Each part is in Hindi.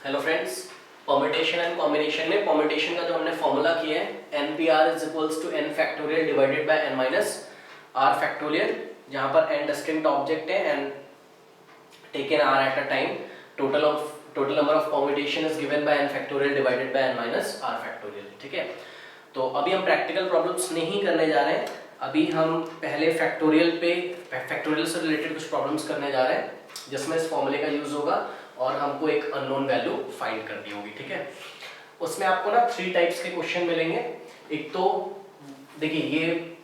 Hello friends, permutation and combination में परम्यूटेशन का जो हमने फॉर्मूला किया है NPR is equals to n factorial divided by n minus r factorial, जहां पर n डिस्टिंक्ट ऑब्जेक्ट है and taken r at a time. Total number of permutation is given by n factorial divided by n minus r factorial. ठीक है, तो अभी हम प्रैक्टिकल प्रॉब्लम्स नहीं करने जा रहे हैं, अभी हम पहले फैक्टोरियल से रिलेटेड कुछ प्रॉब्लम्स करने जा रहे हैं जिसमें इस फॉर्मूले का यूज होगा और हमको एक अननोन वैल्यू फाइंड करनी होगी। ठीक है, उसमें आपको ना 3 टाइप्स के क्वेश्चन मिलेंगे। एक तो देखिए, ये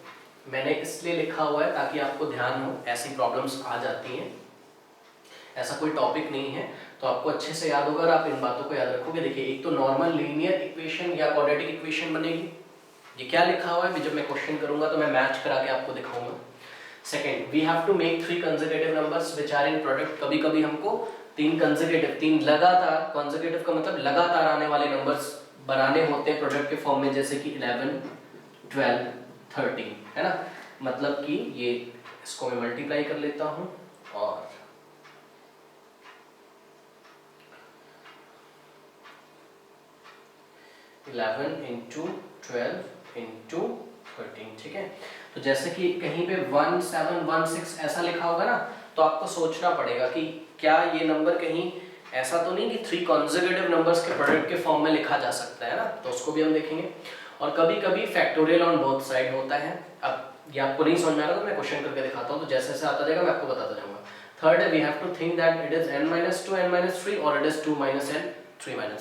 मैंने इसलिए लिखा हुआ है ताकि आपको ध्यान हो, ऐसी प्रॉब्लम्स आ जाती हैं, ऐसा कोई टॉपिक नहीं है तो आपको अच्छे से याद होगा और आप इन बातों को याद रखोगे। देखिए, एक तो नॉर्मल लीनियर इक्वेशन या क्वाड्रेटिक इक्वेशन बनेगी, ये क्या लिखा हुआ है, जब मैं क्वेश्चन करूंगा तो मैं मैच करा के आपको दिखाऊंगा। Second, we have to make 3 consecutive numbers which are in product. कभी कभी हमको 3 लगातार, कंसेक्यूटिव का मतलब लगातार आने वाले नंबर्स बनाने होते हैं प्रोडक्ट के फॉर्म में, जैसे कि 11, 12, 13, है ना। मतलब कि ये इसको मैं मल्टीप्लाई कर लेता हूं और इलेवन इंटू 12 इंटू 13। ठीक है, तो जैसे कि कहीं पे 1716 ऐसा लिखा होगा ना, तो आपको सोचना पड़ेगा कि क्या ये नंबर कहीं ऐसा तो नहीं कि 3 कंसेक्यूटिव नंबर्स के प्रोडक्ट के फॉर्म में लिखा जा सकता है ना, तो उसको भी हम देखेंगे। और कभी कभी फैक्टोरियल ऑन बोथ साइड होता है। अब ये आपको नहीं समझ में आ रहा तो मैं क्वेश्चन करके दिखाता हूँ, तो जैसे जैसे आता जाएगा मैं आपको बताता जाऊंगा। थर्ड है, we have to think that it is n-2 n-3 और इट इज 2 - n 3 - n।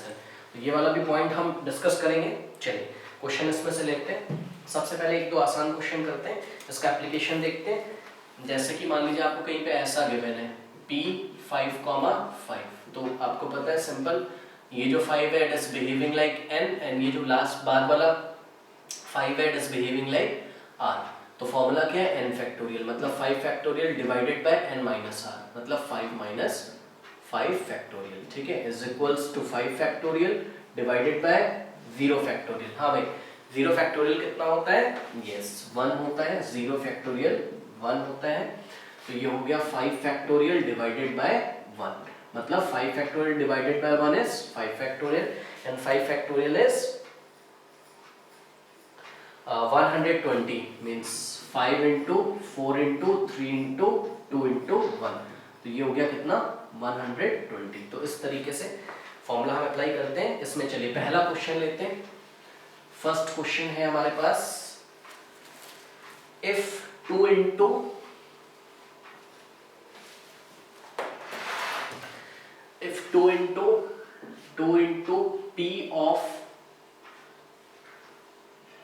तो ये वाला भी पॉइंट हम डिस्कस करेंगे। चलिए क्वेश्चन इसमें से लेते हैं। सबसे पहले एक दो आसान क्वेश्चन करते हैं, इसका एप्लीकेशन देखते हैं। जैसे कि मान लीजिए आपको कहीं पे ऐसा गिवन है P5,5, तो आपको पता है सिंपल, ये जो 5 है it is behaving like n and ये जो लास्ट बाद वाला 5 है it is behaving like r। तो फॉर्मूला क्या है, n फैक्टोरियल, मतलब 5 factorial divided by n minus r, मतलब 5 माइनस 5 फैक्टोरियल। ठीक है, is equals to 5 factorial divided by 0 factorial. हाँ भाई, 0 फैक्टोरियल कितना होता है, यस 1 होता है, 0 फैक्टोरियल 1 होता है। तो ये हो गया 5 फैक्टोरियल डिवाइडेड बाय 1, मतलब 5 factorial divided bye 1 is 5 factorial and 5 factorial is 120, means 5 into 4 into 3 into 2 into 1, तो ये हो गया कितना, 120। तो इस तरीके से फॉर्मूला हम अप्लाई करते हैं इसमें। चलिए पहला क्वेश्चन लेते हैं। फर्स्ट क्वेश्चन है हमारे पास, if 2 into P of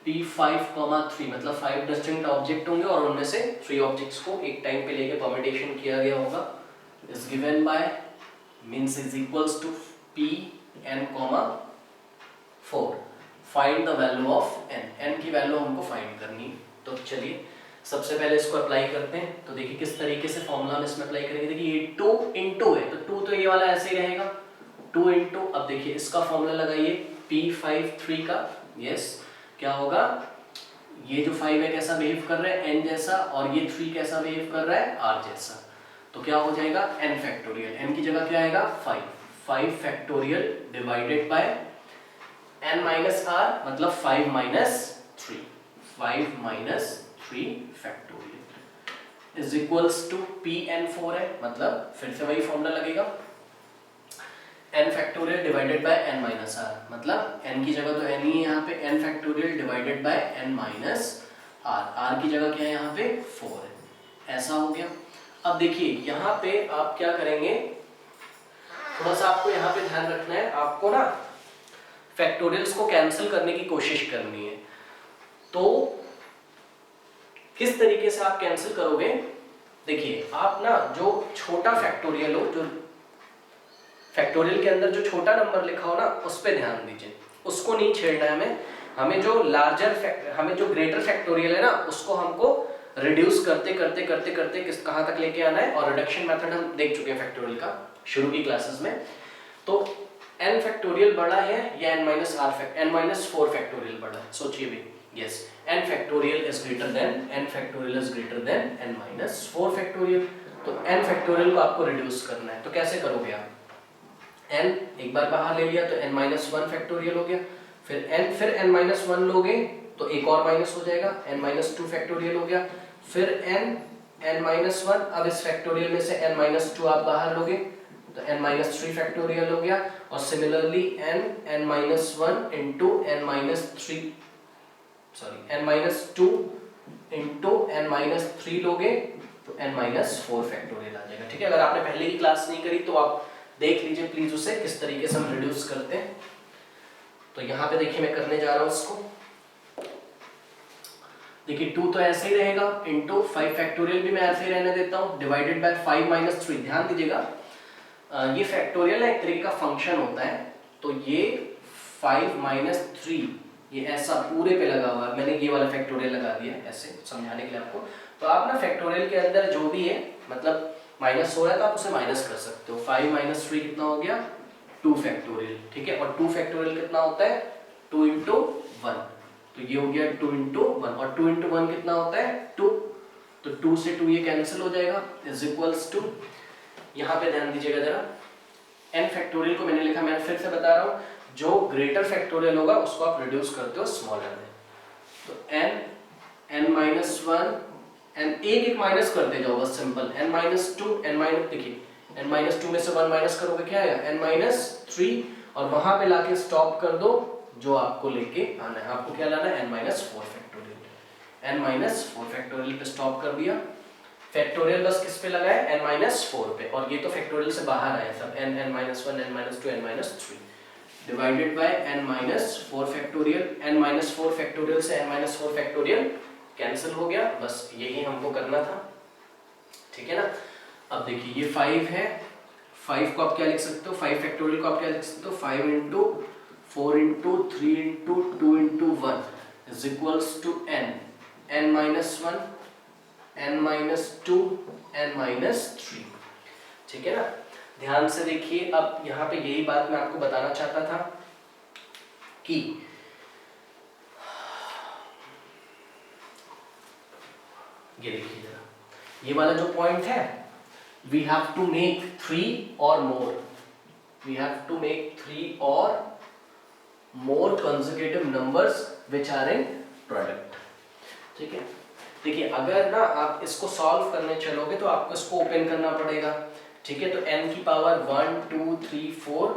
P5,3, मतलब 5 डिस्टिंक्ट ऑब्जेक्ट होंगे और उनमें से 3 ऑब्जेक्ट्स को एक टाइम पे लेके परम्यूटेशन किया गया होगा, is given by means is equals to Pn,4। Find the value of n की वैल्यू हमको फाइंड करनी है। तो चलिए सबसे पहले इसको अप्लाई करते हैं। तो देखिए किस तरीके से फॉर्मूला हम इसमें अप्लाई करेंगे। देखिए ये 2 इंटू है, तो 2 तो ये वाला ऐसे ही रहेगा, 2 इंटू, अब देखिए इसका फॉर्मूला लगाइए P5,3 का, यस क्या होगा, ये जो 5 है कैसा बिहेव कर रहा है, n जैसा, और ये 3 कैसा बिहेव कर रहा है, r जैसा। तो क्या हो जाएगा, n फैक्टोरियल, n की जगह क्या आएगा 5 factorial divided by n minus r, मतलब 5 minus 3, 5 minus 3 factorial is equals to Pn4 है, मतलब फिर से वही फॉर्मूला लगेगा, n factorial divided by n minus r, मतलब n की जगह तो n ही है यहाँ पे, n factorial divided by n minus r, r की जगह क्या है यहाँ पे 4 है, ऐसा हो गया। अब देखिए यहाँ पे आप क्या करेंगे, थोड़ा सा आपको यहाँ पे ध्यान रखना है, आपको ना फैक्टोरियल्स को कैंसिल करने की कोशिश करनी है। तो किस तरीके से आप कैंसिल करोगे, देखिए आप ना जो छोटा फैक्टोरियल हो, जो फैक्टोरियल के अंदर जो छोटा नंबर लिखा हो ना, उस पे ध्यान दीजिए, उसको नहीं छेड़ना है हमें। हमें जो ग्रेटर फैक्टोरियल है ना, उसको हमको रिड्यूस करते करते करते करते कहां तक लेके आना है। और रिडक्शन मेथड हम देख चुके हैं फैक्टोरियल का शुरू की क्लासेस में। तो n फैक्टोरियल बड़ा है या n-4 फैक्टोरियल बड़ा है, सोचिए भी, yes n factorial is greater than n-4 factorial. तो n फैक्टोरियल को आपको रिड्यूस करना है, तो कैसे करोगे आप, n एक बार बाहर ले लिया तो n माइनस वन फैक्टोरियल हो गया, फिर n माइनस वन लोगे तो एक और माइनस हो जाएगा, n माइनस टू फैक्टोरियल हो गया, फिर n माइनस वन, अब इस फैक्टोरियल में से n माइनस टू आप बाहर लोगे तो n माइनस थ्री फैक्टोरियल हो गया, और similarly n minus one into n minus three, sorry n minus two into n minus three लोगे तो n माइनस फोर फैक्टोरियल आ जाएगा। ठीक है, अगर आपने पहले की क्लास नहीं करी तो आप देख लीजिए प्लीज उसे, किस तरीके से हम रिड्यूस करते हैं। तो यहाँ पे देखिए मैं करने जा रहा हूँ इसको, देखिए 2 तो ऐसे ही रहेगा, इंटू 5 फैक्टोरियल भी मैं ऐसे ही रहने देता हूँ, डिवाइडेड बाय 5 माइनस थ्री। ध्यान दीजिएगा ये फैक्टोरियल एक तरीके का फंक्शन होता है, तो ये 5 माइनस थ्री ये ऐसा पूरे पे लगा हुआ है, मैंने ये वाला फैक्टोरियल लगा दिया ऐसे समझाने के लिए आपको। तो आप ना फैक्टोरियल के अंदर जो भी है मतलब माइनस हो रहा है तो आप उसे माइनस कर सकते हो। 5 माइनस थ्री कितना हो गया 2 फैक्टोरियल, ठीक है, और 2 फैक्टोरियल कितना होता है 2 इंटू वन, तो ये हो गया 2 इंटू वन, और 2 इंटू वन कितना होता है 2, तो 2 से 2 ये कैंसिल हो जाएगा, इज इक्वल्स टू, यहाँ पे ध्यान दीजिएगा जरा, n फैक्टोरियल को मैंने लिखा, मैं फिर से बता रहा हूँ, जो ग्रेटर फैक्टोरियल होगा उसको आप रिड्यूस करते हो स्मॉलर में, तो n माइनस वन, n एक एक माइनस करते जाओ बस simple, n minus two, n minus, देखिए n माइनस टू में से वन माइनस करोगे क्या आएगा n माइनस थ्री, और वहां पे लाके स्टॉप कर दो जो आपको लेके आना है, आपको क्या लाना है n minus four factorial, n minus four factorial पे स्टॉप कर दिया, फैक्टोरियल बस किस पे लगा है n माइनस फोर पे, और ये तो फैक्टोरियल से बाहर आया सब n minus one, n minus two, n minus three, divided by n minus four factorial, n minus four factorial से n minus four factorial cancel हो गया, बस यही हमको करना था, ठीक है ना। अब देखिए ये 5 है, 5 को आप क्या लिख सकते हो, 5 फैक्टोरियल को आप क्या लिख सकते हो, 5 into 4 into 3 into 2 into 1 is equals to n minus one, n minus two, n minus three, ठीक है ना। ध्यान से देखिए, अब यहाँ पे यही बात मैं आपको बताना चाहता था कि ये देखिए जरा, ये वाला जो पॉइंट है, we have to make 3 or more, we have to make 3 or more consecutive numbers which are in product, ठीक है। देखिए अगर ना आप इसको सॉल्व करने चलोगे तो आपको इसको ओपन करना पड़ेगा, ठीक है, तो n की पावर 1 2 3 4,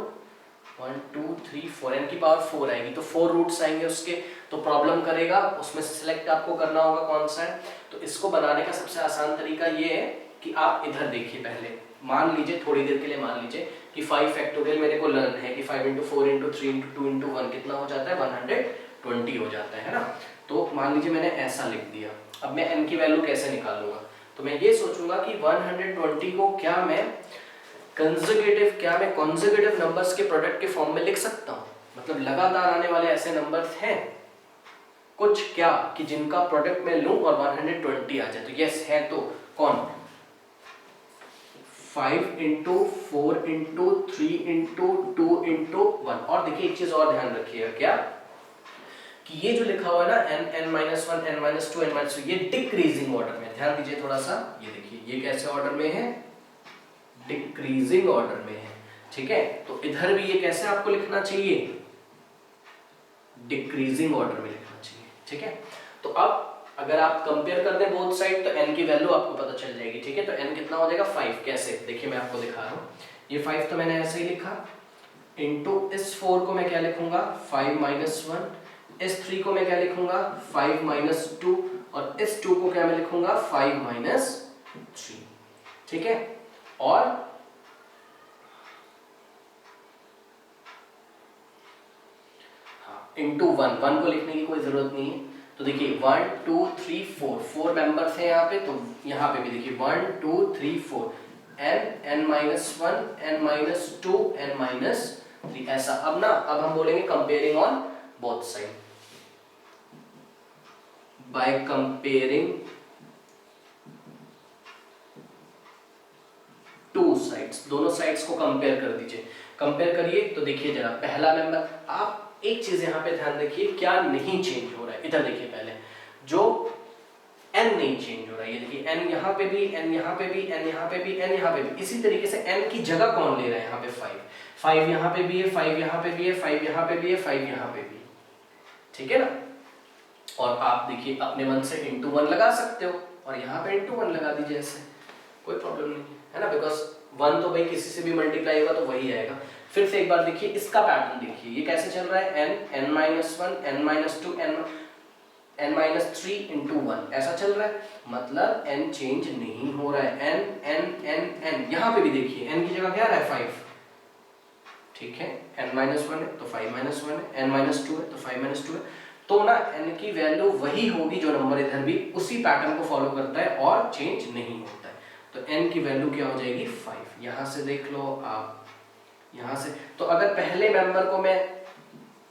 1 2 3 4, n की पावर 4 आएगी, तो 4 रूट्स आएंगे उसके, तो प्रॉब्लम करेगा, उसमें से सिलेक्ट आपको करना होगा कौन सा है। तो इसको बनाने का सबसे आसान तरीका ये है कि आप इधर देखिए, पहले मान लीजिए थोड़ी देर के लिए मान लीजिए कि 5 फैक्टोरियल मेरे को लर्न है कि 5 इंटू 4 इंटू 3 इंटू 2 इंटू 1 कितना हो जाता है 120 हो जाता है ना। तो मान लीजिए मैंने ऐसा लिख दिया, अब मैं n की वैल्यू कैसे निकालूंगा, तो मैं ये सोचूंगा कि 120 को क्या मैं कंसेक्यूटिव नंबर्स के प्रोडक्ट के फॉर्म में लिख सकता हूँ, मतलब लगातार आने वाले ऐसे नंबर्स हैं कुछ क्या कि जिनका प्रोडक्ट मैं लूं और 120 आ जाए, तो यस है, तो कौन 5 इंटू 4 इंटू 3 इंटू 2 इंटू 1। और देखिए एक चीज और ध्यान रखिएगा क्या कि ये जो लिखा हुआ है ना n minus one, n minus two, n minus three, ये डिक्रीजिंग ऑर्डर में, ध्यान दीजिए थोड़ा सा, ये देखिए ये कैसे ऑर्डर में है, डिक्रीजिंग ऑर्डर में है, ठीक है। तो इधर भी ये कैसे आपको लिखना चाहिए, डिक्रीजिंग ऑर्डर में लिखना चाहिए, ठीक है। तो अब अगर आप कंपेयर कर दें बोथ साइड तो n की वैल्यू आपको पता चल जाएगी, ठीक है। तो n कितना हो जाएगा 5, कैसे देखिए मैं आपको दिखा रहा हूँ, ये 5 तो मैंने ऐसे ही लिखा, इंटू इस 4 को मैं क्या लिखूंगा 5 माइनस वन, इस 3 को मैं क्या लिखूंगा 5 माइनस टू, और इस 2 को क्या मैं लिखूंगा 5 माइनस थ्री, ठीक है। और इंटू 1 को लिखने की कोई जरूरत नहीं है, तो देखिए 1 2 3 4 मेंबर्स हैं यहाँ पे, तो यहाँ पे भी देखिए 1 2 3 4, n minus one, n minus two, n minus three, ऐसा। अब हम बोलेंगे comparing on both side, by comparing two sides, दोनों साइड्स को कंपेयर कर दीजिए, कंपेयर करिए तो देखिए जरा पहला मेंबर, आप एक चीज यहाँ पे ध्यान रखिए क्या नहीं चेंज हो रहा है, इधर देखिए पहले जो n नहीं चेंज हो रहा है, ये देखिए n यहाँ पे भी, n यहाँ पे भी, n यहाँ पे भी, n यहाँ पे भी, इसी तरीके से n की जगह कौन ले रहा है यहाँ पे 5 यहाँ पे भी है, 5 यहाँ पे भी है, 5 यहाँ पे भी है, 5 यहाँ पे भी है, ठीक है ना। और आप देखिए अपने मन से इंटू 1 लगा सकते हो और यहाँ पे इंटू 1 लगा दीजिए, ऐसे कोई प्रॉब्लम नहीं है ना, बिकॉज 1 तो भाई किसी से भी मल्टीप्लाई होगा तो वही आएगा। फिर से एक बार देखिए इसका पैटर्न देखिए, ये कैसे चल रहा है, n n-1 n-2 n-3 into 1 ऐसा चल रहा है, मतलब n चेंज नहीं हो रहा है, n n n n। यहाँ पे भी देखिए n की जगह क्या आ रहा है 5, ठीक है, n-1 है तो 5 - 1 है, n-2 है तो 5 - 2 है, तो ना n की वैल्यू वही होगी जो नंबर इधर भी उसी पैटर्न को फॉलो करता है और चेंज नहीं होता है। तो n की वैल्यू क्या हो जाएगी 5। यहाँ से देख लो आप, यहाँ से तो अगर पहले मेंबर को मैं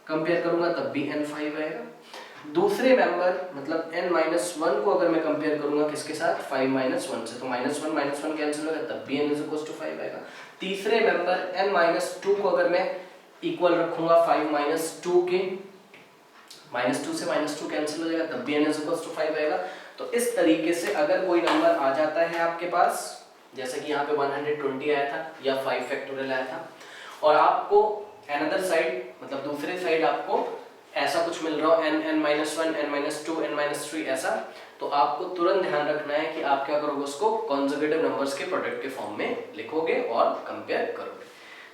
कंपेयर करूंगा तब भी n 5 आएगा, दूसरे मेंबर मतलब n-1 को अगर मैं कंपेयर करूंगा किसके साथ 5 - 1 से, तो -1 कैंसिल होगा तब भी n = 5 आएगा। तीसरे मेंबर n-2 को अगर मैं इक्वल रखूंगा 5 - 2 के, -2 से -2 कैंसिल हो जाएगा तब भी n = 5 आएगा। तो इस तरीके से अगर कोई नंबर आ जाता है आपके पास, जैसे कि यहाँ पे 120 आया था या 5 फैक्टोरियल आया था, और आपको अनदर साइड मतलब दूसरे साइड आपको ऐसा कुछ मिल रहा हो n n-1 n-2 n-3 ऐसा, तो आपको तुरंत ध्यान रखना है कि आप क्या करोगे, उसको कॉन्जुगेटिव नंबर्स के प्रोडक्ट के फॉर्म में लिखोगे और कंपेयर करोगे,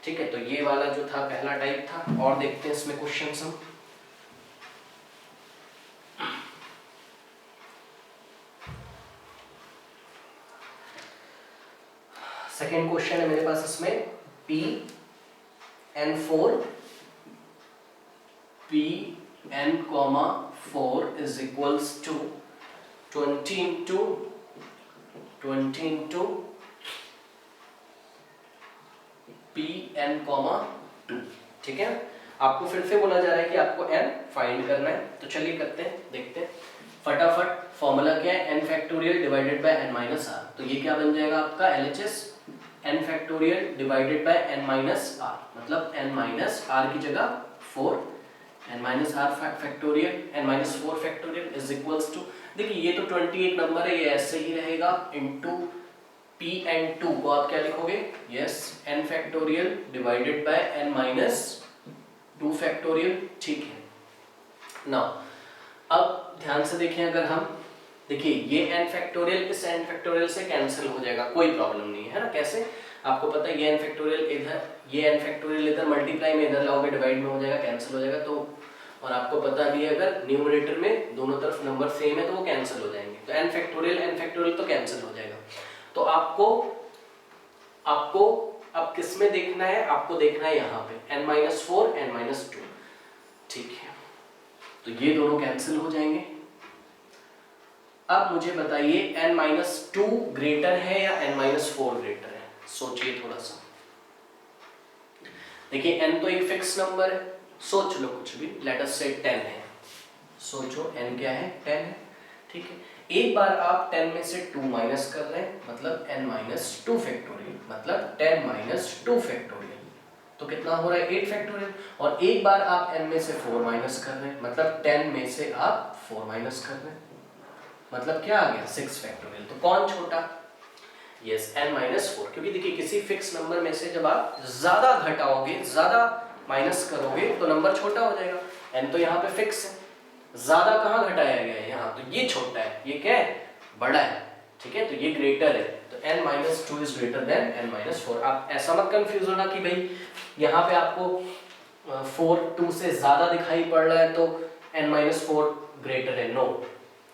ठीक है। तो ये वाला जो था पहला टाइप था, और देखते हैं इसमें क्वेश्चंस हम। सेकेंड क्वेश्चन है मेरे पास इसमें, p n4 p n, 4 is equals to 20 into p n, 2, ठीक है। आपको फिर से बोला जा रहा है कि आपको n फाइंड करना है, तो चलिए करते हैं, देखते हैं फटाफट। फॉर्मूला क्या है, n factorial divided by n minus r, तो ये क्या बन जाएगा आपका LHS n factorial divided by n minus r, मतलब n माइनस r की जगह 4 n minus r factorial n minus 4 factorial is equals to, देखिए ये तो 21 नंबर है, ये ऐसे ही रहेगा, इनटू pn2 को आप क्या लिखोगे, yes n factorial divided by n minus 2 factorial, ठीक है ना। अब ध्यान से देखें, अगर हम देखिए ये n फैक्टोरियल इस n फैक्टोरियल से कैंसिल हो जाएगा, कोई प्रॉब्लम नहीं है ना। कैसे, आपको पता है ये n फैक्टोरियल इधर, ये n फैक्टोरियल इधर मल्टीप्लाई में इधर लाओगे डिवाइड में हो जाएगा, कैंसिल हो जाएगा। तो और आपको पता भी है अगर न्यूमरेटर में दोनों तरफ नंबर सेम है तो वो कैंसिल हो जाएंगे, तो n फैक्टोरियल तो कैंसिल हो जाएगा। तो आपको अब किस में देखना है, आपको देखना है यहाँ पे n-4 n-2, ठीक है, तो ये दोनों कैंसिल हो जाएंगे। अब मुझे बताइए n-2 ग्रेटर है या n-4 ग्रेटर है, सोचिए थोड़ा सा। देखिए n तो एक फिक्स नंबर है, सोच लो कुछ भी, लेट अस से 10 है, सोचो n क्या है, 10 है, ठीक है। एक बार आप 10 में से 2 माइनस कर रहे हैं, मतलब n-2 फैक्टोरियल, मतलब 10 - 2 फैक्टोरियल, तो कितना हो रहा है 8 फैक्टोरियल। और एक बार आप n में से 4 माइनस कर रहे हैं, मतलब 10 में से आप 4 माइनस कर रहे हैं, मतलब क्या आ गया 6 फैक्टोरियल। तो कौन छोटा, यस n-4, क्योंकि देखिए किसी फिक्स नंबर में से जब आप ज्यादा घटाओगे, ज्यादा माइनस करोगे तो नंबर छोटा हो जाएगा। n तो यहाँ पे फिक्स है, ज्यादा कहाँ घटाया गया है यहाँ, तो ये छोटा है, ये क्या है बड़ा है, ठीक है, तो ये ग्रेटर है, तो n-2 is greater than n-4। आप ऐसा मत कंफ्यूज होना कि भाई यहाँ पे आपको 4 2 से ज्यादा दिखाई पड़ रहा है तो n-4 ग्रेटर है, नो,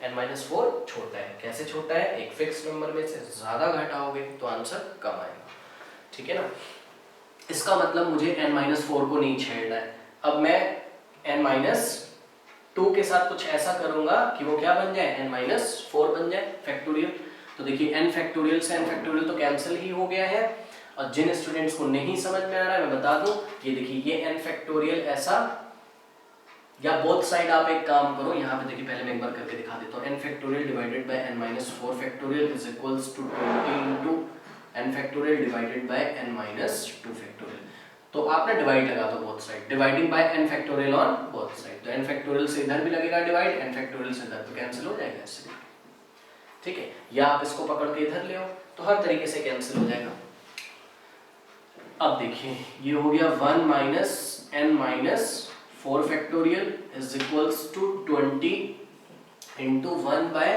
n-4 छोटा है। कैसे छोटा है, एक फिक्स नंबर में से ज्यादा घटाओगे तो आंसर कम आएगा, ठीक है ना। इसका मतलब मुझे n-4 को नहीं छेड़ना है। अब मैं n-2 के साथ कुछ ऐसा करूंगा कि वो क्या बन जाए, n-4 बन जाए फैक्टोरियल। तो देखिए n फैक्टोरियल से n फैक्टोरियल तो कैंसिल ही हो गया है। और जिन स्टूडेंट्स को नहीं समझ में आ रहा है मैं बता दूं, ये देखिए ये n फैक्टोरियल ऐसा, या बोथ साइड आप एक काम करो, यहाँ पे देखिए पहले मैं एक बार करके दिखा देता हूँ। n factorial divided by n-4 factorial is equals to 20 into n factorial divided by n-2 factorial. तो आपने डिवाइड लगा दो both side, dividing by n factorial on both side, तो n फैक्टोरियल से इधर भी लगेगा डिवाइड, n फैक्टोरियल से इधर, तो कैंसिल हो जाएगा इससे, ठीक है। या आप इसको पकड़ के इधर ले आओ तो हर तरीके से कैंसिल हो जाएगा। अब देखिए ये हो गया 1 minus n minus 4 factorial is equals to 20 into 1 by,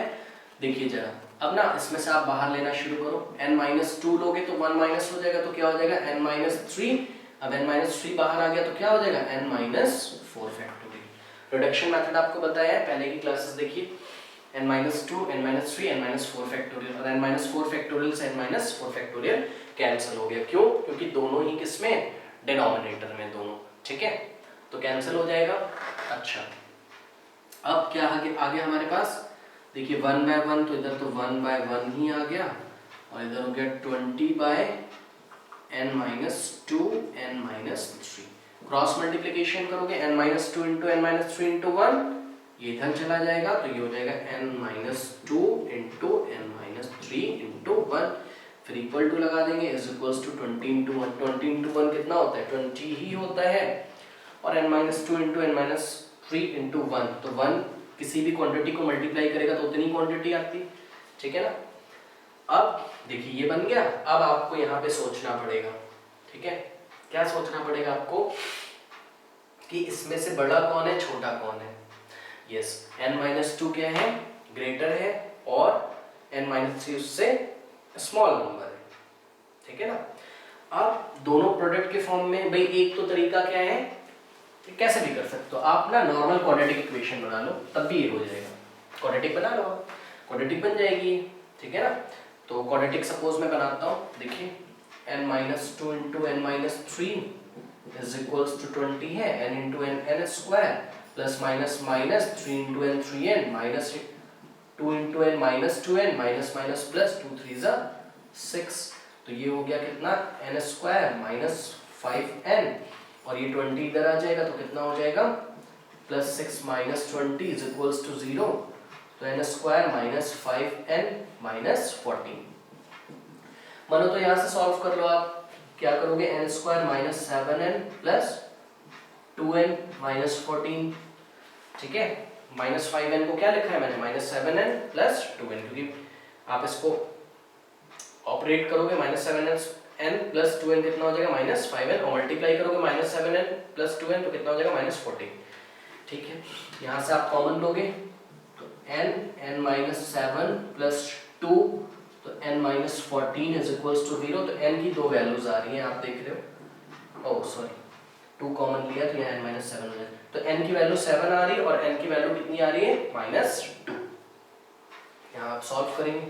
देखिए जरा अब ना इसमें से आप बाहर लेना शुरू करो, n माइनस 2 लोगे तो 1 माइनस हो जाएगा, तो क्या हो जाएगा n माइनस 3। अब n माइनस 3 बाहर आ गया तो क्या हो जाएगा n minus 4 factorial. Reduction method आपको बताया है पहले की क्लासेस देखिए, n minus 2, n minus 3, n minus 4 factorial, और n माइनस 4 फैक्टोरियल से n माइनस 4 फैक्टोरियल कैंसिल हो गया। क्यों? क्योंकि दोनों ही किसमें, डिनोमिनेटर में दोनों, ठीक है, तो कैंसिल हो जाएगा। अच्छा अब क्या आगे हमारे पास, देखिए 1 बाय 1 तो इधर तो 1 बाय 1 ही आ गया, और इधर हो गया 20 by n minus 2 n minus 3। Cross multiplication करोगे n minus 2 into n minus 3 into 1, ये इधर चला जाएगा तो ये हो जाएगा n minus 2 into n minus 3 into 1, फिर इक्वल टू लगा देंगे, is equals to 20 into 1। 20 into 1 कितना होता है, 20 ही होता है, और n minus 2 into n minus 3 into 1, तो 1 किसी भी क्वांटिटी को मल्टीप्लाई करेगा तो उतनी क्वांटिटी आती, ठीक है ना। अब देखिए ये बन गया, अब आपको यहाँ पे सोचना पड़ेगा, ठीक है, क्या सोचना पड़ेगा आपको कि इसमें से बड़ा कौन है छोटा कौन है। यस, n माइनस 2 क्या है, ग्रेटर है, और n माइनस 3 उससे स्मॉल नंबर है, ठीक है ना। अब दोनों प्रोडक्ट के फॉर्म में भाई एक तो तरीका क्या है, कैसे भी कर सकते हो आप ना, नॉर्मल क्वाड्रेटिक इक्वेशन बना लो तब भी ये हो जाएगा, क्वाड्रेटिक बना लो, क्वाड्रेटिक बन जाएगी, ठीक है ना। तो क्वाड्रेटिक सपोज मैं बनाता हूँ, देखिए n minus 2 into n minus 3 is equals to 20 है, n into n square plus minus minus 3 into n 3n minus 2 into n minus 2n minus minus plus 2 3 जा 6, तो ये हो गया कितना n स्क्वायर माइनस 5n, और ये 20 इधर आ जाएगा तो कितना हो जाएगा plus 6 minus 20 is equals to 0, तो n square minus 5n minus 14। मानो तो यहाँ से सॉल्व कर लो, आप क्या करोगे, n square minus 7n plus 2n minus 14, ठीक है, माइनस 5n को क्या लिखा है मैंने, माइनस 7n प्लस 2n, क्योंकि आप इसको ऑपरेट करोगे माइनस 7n प्लस 2n कितना हो जाएगा माइनस 5n, और मल्टीप्लाई करोगे माइनस 7n प्लस 2n तो कितना हो जाएगा माइनस 14, ठीक है। यहाँ से आप कॉमन लोगे तो n माइनस 7 प्लस 2, तो n minus 14 is equals to 0, तो n की दो वैल्यूज आ रही हैं आप देख रहे हो, ओह सॉरी 2 कॉमन लिया तो यहाँ n माइनस 7 हो जाए, तो n की वैल्यू 7 आ रही है और n की वैल्यू कितनी आ रही है माइनस 2। यहाँ आप सॉल्व करेंगे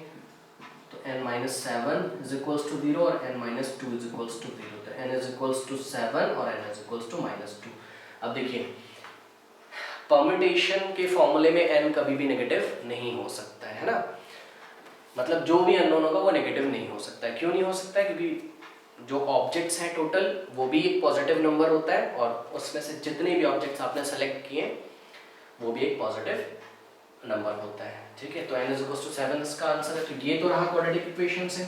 तो n minus 7 is equals to 0 और n minus 2 is equals to 0, तो n इज इक्वल्स टू 7 और n is equals to minus 2। अब देखिए परम्यूटेशन के फॉर्मूले में n कभी भी नेगेटिव नहीं हो सकता है ना, मतलब जो भी अननोन होगा वो नेगेटिव नहीं हो सकता है। क्यों नहीं हो सकता है, क्योंकि जो ऑब्जेक्ट्स हैं टोटल वो भी एक पॉजिटिव नंबर होता है, और उसमें से जितने भी ऑब्जेक्ट्स आपने सेलेक्ट किए वो भी एक पॉजिटिव नंबर होता है, ठीक है। तो n इज इक्वल्स टू 7 इसका आंसर है, तो ये तो रहा क्वाड्रेटिक इक्वेशन से।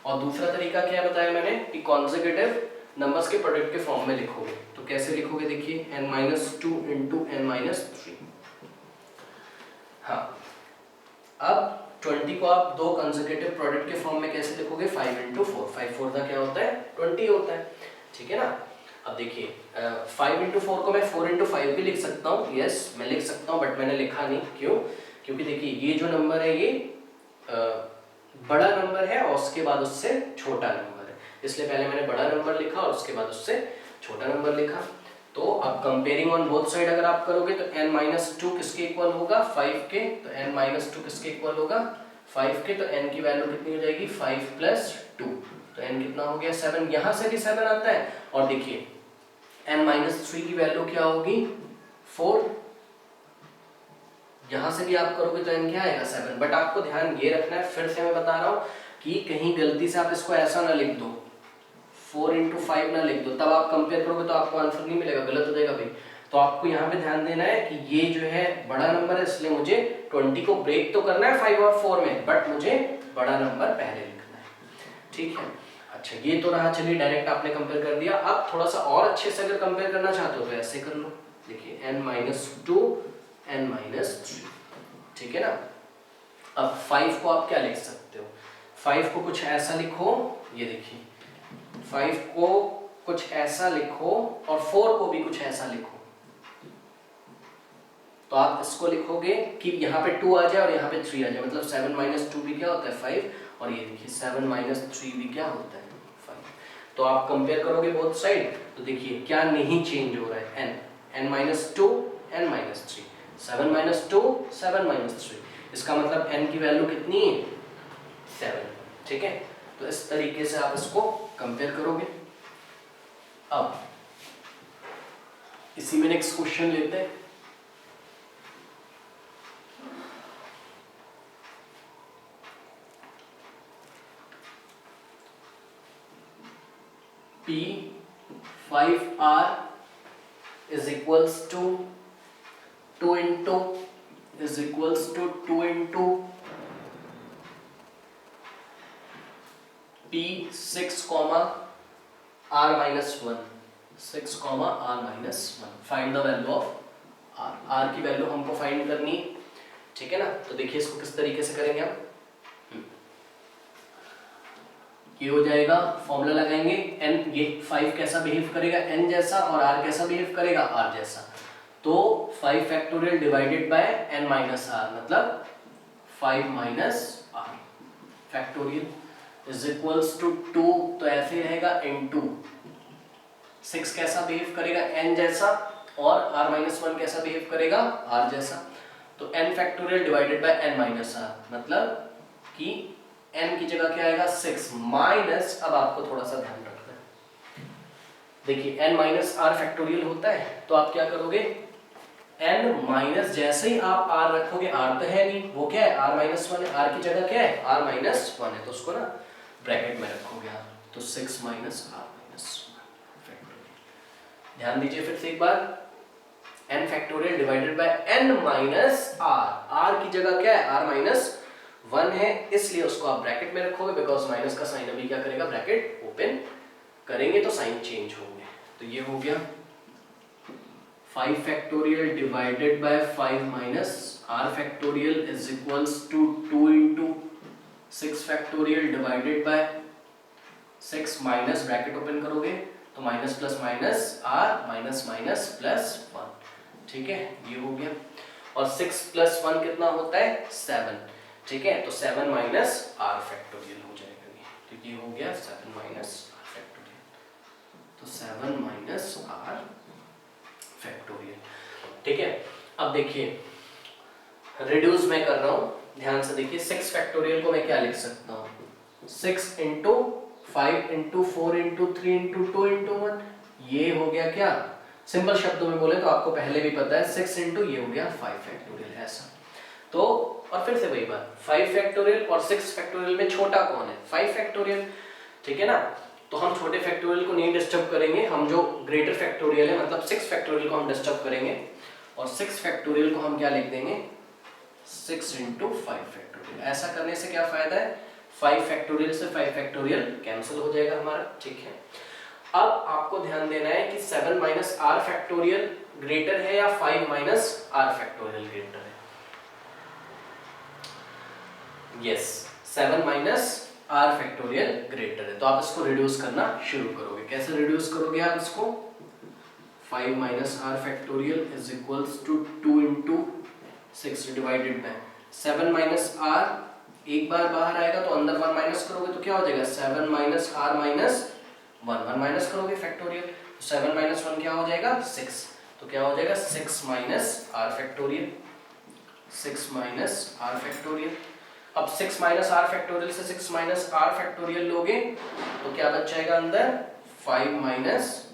और दूसरा तरीका क्या बताया मैंने कि कॉन्सेक्यूटिव नंबर्स के प्रोडक्ट के फॉर्म में लिखोगे, तो कैसे लिखोगे, देखिए n minus 2 into n minus 3। हाँ, अब 20 को आप दो कंसेक्यूटिव प्रोडक्ट के फॉर्म में कैसे लिखोगे, 5 इंटू 4, 5 4 का क्या होता है 20 होता है, ठीक है ना। अब देखिए 5 इंटू 4 को मैं 4 इंटू 5 भी लिख सकता हूँ, यस मैं लिख सकता हूँ, बट मैंने लिखा नहीं, क्यों, क्योंकि देखिए ये जो नंबर है ये बड़ा नंबर है और उसके बाद उससे छोटा नंबर है, इसलिए पहले मैंने बड़ा नंबर लिखा और उसके बाद उससे छोटा नंबर लिखा। तो अब कंपेयरिंग ऑन बोथ साइड अगर आप करोगे तो n माइनस 2 किसके इक्वल होगा 5 के, तो n माइनस 2 किसके इक्वल होगा 5 के, तो n की वैल्यू कितनी हो जाएगी 5 प्लस 2, तो n कितना हो गया 7, यहाँ से भी 7 आता है, और देखिए n माइनस 3 की वैल्यू क्या होगी 4, यहाँ से भी आप करोगे तो n क्या आएगा 7, बट आपको ध्यान ये रखना है, फिर से मैं बता रहा हूँ कि कहीं गलती से आप इसको ऐसा ना लिख दो 4 इंटू 5 ना लिख दो, तब आप कंपेयर करोगे तो आपको आंसर नहीं मिलेगा, गलत हो जाएगा भाई। तो आपको यहाँ पे ध्यान देना है कि ये जो है बड़ा नंबर है, इसलिए मुझे 20 को ब्रेक तो करना है 5 और 4 में, बट मुझे बड़ा नंबर पहले लिखना है, ठीक है। अच्छा ये तो रहा, चलिए डायरेक्ट आपने कंपेयर कर दिया। अब थोड़ा सा और अच्छे से अगर कंपेयर करना चाहते हो तो ऐसे कर लो, देखिए n माइनस 2 n माइनस 3, ठीक है ना। अब 5 को आप क्या लिख सकते हो, 5 को कुछ ऐसा लिखो, ये देखिए 5 को कुछ ऐसा लिखो और 4 को भी कुछ ऐसा लिखो। तो आप इसको लिखोगे कि यहाँ पे 2 आ जाए और यहाँ पे 3 आ जाए, मतलब 7 माइनस 2 भी क्या होता है 5, और ये देखिए 7 माइनस 3 भी क्या होता है 5। तो आप कंपेयर करोगे बोथ साइड, तो देखिए क्या नहीं चेंज हो रहा है, n minus 2 n minus 3, 7 minus 2 7 minus 3, इसका मतलब n की वैल्यू कितनी है 7। ठीक है, तो इस तरीके से आप इसको कंपेयर करोगे। अब इसी में नेक्स्ट क्वेश्चन लेते हैं। P5R is equals to 2 into is equals to 2 into P6 comma R minus 1, 6 comma R minus 1, find the value of R। R की वैल्यू हमको फाइंड करनी है, ठीक है ना। तो देखिए इसको किस तरीके से करेंगे आप, ये हो जाएगा, फॉर्मूला लगाएंगे n, ये 5 कैसा बिहेव करेगा n जैसा और r कैसा बिहेव करेगा r जैसा। तो 5 factorial divided by n minus r, मतलब 5 minus r factorial is equals to 2, तो ऐसे रहेगा n2। 6 कैसा बिहेव करेगा n जैसा और r माइनस 1 कैसा बिहेव करेगा r जैसा। तो n factorial divided by n minus r, मतलब कि n की जगह क्या आएगा 6 माइनस, अब आपको थोड़ा सा ध्यान रखना है, देखिए n माइनस r फैक्टोरियल होता है, तो आप क्या करोगे n माइनस, जैसे ही आप r रखोगे, r तो है नहीं, वो क्या है r माइनस 1 है, r की जगह क्या है r माइनस 1 है, तो उसको ना ब्रैकेट में रखोगे आप, तो 6 माइनस r माइनस 1 फैक्टोरियल। ध्यान दीजिए फिर से एक बार, n factorial divided by n minus r, r की जगह क्या है r माइनस 1 है, इसलिए उसको आप ब्रैकेट में रखोगे, बिकॉज माइनस का साइन अभी क्या करेगा ब्रैकेट ओपन करेंगे तो साइन चेंज होंगे। तो ये हो गया 5 factorial divided by 5 minus r factorial is equals to 2 into 6 factorial divided by 6 minus, bracket open करोगे तो minus plus minus r minus minus plus 1, ठीक है, ये हो गया। और 6 प्लस 1 कितना होता है 7, ठीक है, तो 7 माइनस r फैक्टोरियल हो जाएगा ये, तो ये हो गया 7 माइनस r फैक्टोरियल, तो 7 माइनस r फैक्टोरियल, ठीक है। अब देखिए रिड्यूस मैं कर रहा हूँ, ध्यान से देखिए, 6 फैक्टोरियल को मैं क्या लिख सकता हूँ, 6 into 5 into 4 into 3 into 2 into 1, ये हो गया क्या, सिंपल शब्दों में बोले तो आपको पहले भी पता है 6 इंटू ये हो गया 5 फैक्टोरियल, ऐसा। तो और फिर से वही बात, 5 फैक्टोरियल और 6 फैक्टोरियल में छोटा कौन है 5 फैक्टोरियल, ठीक है ना। तो हम छोटे फैक्टोरियल को नहीं डिस्टर्ब करेंगे, हम जो ग्रेटर फैक्टोरियल है मतलब 6 फैक्टोरियल को हम डिस्टर्ब करेंगे, और 6 फैक्टोरियल को हम क्या लिख देंगे 6 इंटू 5 फैक्टोरियल। ऐसा करने से क्या फायदा है, 5 फैक्टोरियल से 5 फैक्टोरियल कैंसिल हो जाएगा हमारा, ठीक है। अब आपको ध्यान देना है कि 7 माइनस आर फैक्टोरियल ग्रेटर है या 5 माइनस आर फैक्टोरियल ग्रेटर है। Yes, 7 minus r factorial greater है, तो आप इसको रिड्यूस करना शुरू करोगे। कैसे रिड्यूस करोगे आप इसको, 5 minus r factorial is equals to 2 into 6 divided by 7 minus r, एक बार बाहर आएगा तो अंदर 1 माइनस करोगे तो क्या हो जाएगा 7 माइनस आर माइनस 1 माइनस करोगे फैक्टोरियल, 7 माइनस 1 क्या हो जाएगा 6, तो क्या हो जाएगा 6 minus r factorial, 6 minus r factorial. अब 6 माइनस आर फैक्टोरियल से 6 माइनस आर फैक्टोरियल लोगे तो क्या बच जाएगा अंदर 5 माइनस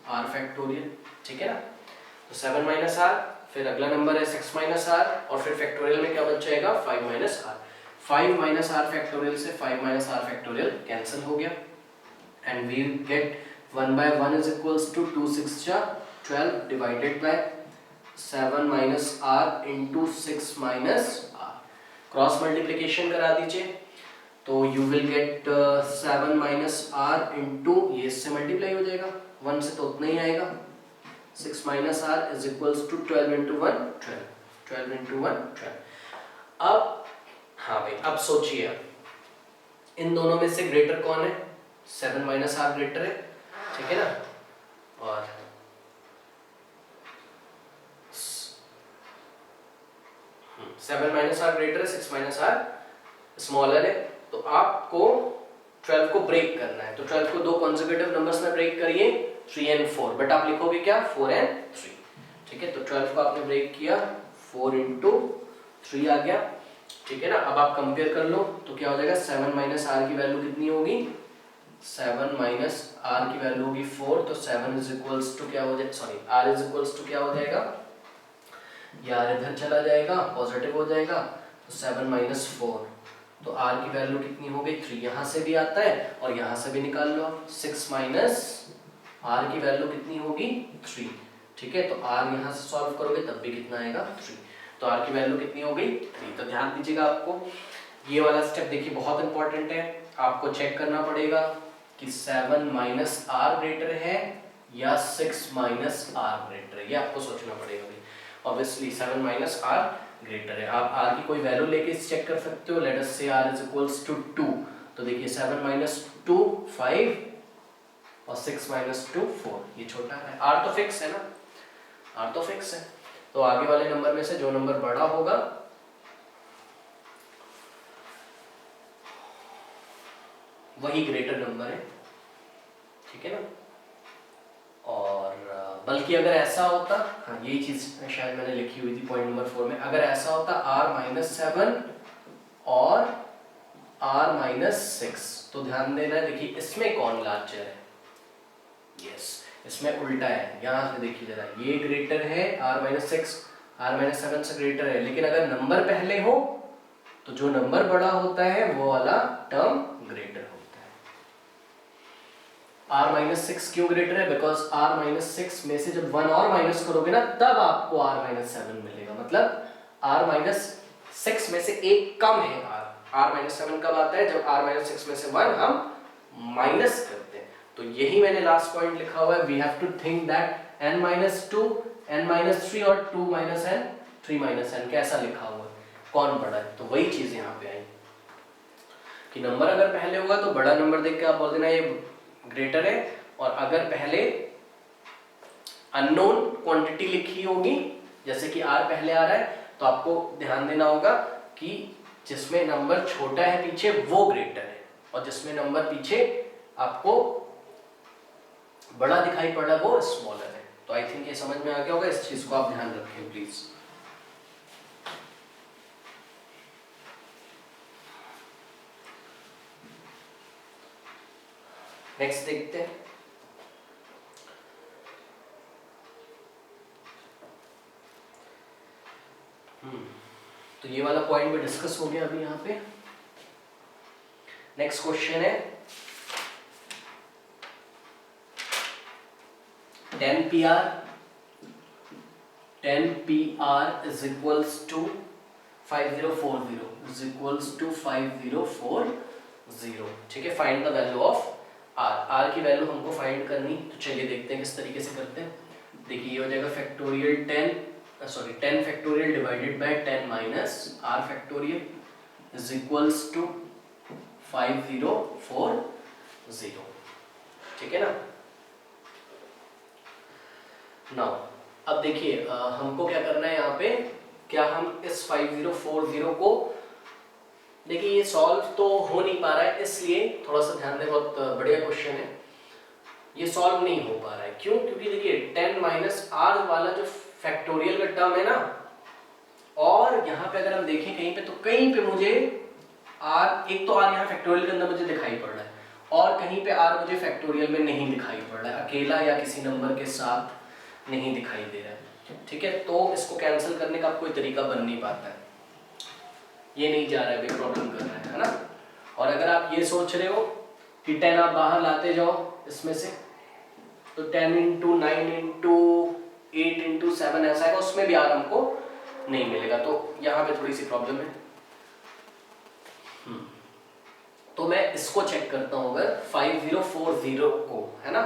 आर फैक्टोरियल, ठीक है ना। तो 7 माइनस आर, फिर अगला नंबर है 6 माइनस आर, और फिर फैक्टोरियल में क्या बच जाएगा 5 minus r. 5 minus r factorial से 5 माइनस आर फैक्टोरियल कैंसिल हो गया, and we get 1 by 1 is equals to 2 6 जा 12 divided by 7 minus r into 6 minus r, cross multiplication करा दीजिए, तो you will get 7 minus r into, ये इससे मल्टीप्लाई हो जाएगा, 1 से तो उतना ही आएगा, 6 minus r is equals to 12 into 1 12, 12 into 1 12। अब हाँ भाई, अब सोचिए इन दोनों में से ग्रेटर कौन है, 7 माइनस आर ग्रेटर है, ठीक है ना। और 7 माइनस आर ग्रेटर है, 6 माइनस आर स्मॉलर है। तो आपको 12 को ब्रेक करना है, तो 12 को दो कॉन्सेक्यूटिव नंबर्स में ब्रेक करिए, 3 and 4, बट आप लिखोगे क्या 4 and 3, ठीक है। तो 12 को आपने ब्रेक किया, 4 into 3 आ गया, ठीक है ना। अब आप कंपेयर कर लो तो क्या हो जाएगा, 7 माइनस आर की वैल्यू कितनी होगी, 7 माइनस आर की वैल्यू होगी 4, तो 7 इज इक्वल्स टू क्या हो जाएगा, sorry r is equals to क्या हो जाएगा, ये आर इधर चला जाएगा, पॉजिटिव हो जाएगा, तो 7 माइनस 4, तो आर की वैल्यू कितनी हो गई 3, यहाँ से भी आता है और यहाँ से भी निकाल लो। 6 माइनस आर की वैल्यू कितनी होगी 3, ठीक है। तो आर यहाँ से सॉल्व करोगे तब भी कितना आएगा 3, तो आर की वैल्यू कितनी हो गई 3। तो ध्यान दीजिएगा, आपको ये वाला स्टेप देखिए बहुत इंपॉर्टेंट है, आपको चेक करना पड़ेगा कि 7 माइनस आर ग्रेटर है या 6 माइनस आर ग्रेटर है, ये आपको सोचना पड़ेगा भाई। ऑब्वियसली 7 माइनस आर ग्रेटर है, आप आर की कोई वैल्यू लेके चेक कर सकते हो। लेट अस से आर इज इक्वल्स टू 2, तो देखिए 7 माइनस 2 5 और 6 माइनस 2 4, ये छोटा है, आर तो फिक्स है ना, आर तो फिक्स है। तो आगे वाले नंबर में से जो नंबर बड़ा होगा वही ग्रेटर नंबर है, ठीक है ना। और बल्कि अगर ऐसा होता, हाँ यही चीज शायद मैंने लिखी हुई थी पॉइंट नंबर 4 में, अगर ऐसा होता r माइनस 7 और r माइनस 6, तो ध्यान देना है, देखिए इसमें कौन लार्जर है, यस इसमें उल्टा है। यहाँ से देखिए जरा, ये ग्रेटर है r माइनस 6, r माइनस 7 से ग्रेटर है, लेकिन अगर नंबर पहले हो तो जो नंबर बड़ा होता है वो वाला टर्म ग्रेटर होता है। r माइनस 6 क्यों ग्रेटर है, बिकॉज r माइनस 6 में से जब 1 और माइनस करोगे ना तब आपको r माइनस 7 मिलेगा, मतलब r माइनस 6 में से एक कम है r माइनस 7 कब आता है, जब r माइनस 6 में से 1 हम माइनस करते हैं। तो यही मैंने लास्ट पॉइंट लिखा हुआ है, we have to think that n minus 2, n minus 3 और 2 माइनस n, 3 माइनस n, कैसा लिखा हुआ है, कौन बड़ा है। तो वही चीज यहाँ पे आई कि नंबर अगर पहले होगा तो बड़ा नंबर देख के आप बोल देना ये ग्रेटर है, और अगर पहले अननोन क्वांटिटी लिखी होगी जैसे कि r पहले आ रहा है, तो आपको ध्यान देना होगा कि जिसमें नंबर छोटा है पीछे वो ग्रेटर है, और जिसमें नंबर पीछे आपको बड़ा दिखाई पड़ रहा है वो स्मॉलर है। तो आई थिंक ये समझ में आ गया होगा, इस चीज को आप ध्यान रखें प्लीज। नेक्स्ट देखते हैं, तो ये वाला पॉइंट भी डिस्कस हो गया अभी यहाँ पे। नेक्स्ट क्वेश्चन है 10 PR is equals to 5040 is equals to 5040, ठीक है। Find the value of r की वैल्यू हमको फाइंड करनी, तो चलिए देखते हैं किस तरीके से करते हैं। देखिए ये हो जाएगा factorial 10 factorial divided by 10 minus r factorial is equals to 5040, ठीक है ना। नाउ अब देखिए हमको क्या करना है यहाँ पे, क्या हम इस 5040 को, देखिए ये सॉल्व तो हो नहीं पा रहा है, इसलिए थोड़ा सा ध्यान दें, बहुत बढ़िया क्वेश्चन है, ये सॉल्व नहीं हो पा रहा है। क्यों? क्योंकि देखिए 10 माइनस आर वाला जो फैक्टोरियल का टर्म है ना, और यहाँ पे अगर हम देखें कहीं पे, तो कहीं पे मुझे आर, एक तो आर यहाँ फैक्टोरियल के अंदर मुझे दिखाई पड़ रहा है, और कहीं पे आर मुझे फैक्टोरियल में नहीं दिखाई पड़ रहा है, अकेला या किसी नंबर के साथ नहीं दिखाई दे रहा है, ठीक है। तो इसको कैंसिल करने का कोई तरीका बन नहीं पाता है, ये नहीं जा रहा है, प्रॉब्लम कर रहा है ना। और अगर आप ये सोच रहे हो कि 10 आप बाहर लाते जाओ इसमें से, तो 10 इंटू 9 इंटू 8 इंटू 7 ऐसा है, उसमें भी आर हमको नहीं मिलेगा, तो यहाँ पे थोड़ी सी प्रॉब्लम है। तो मैं इसको चेक करता हूँ, अगर 5040 को, है ना,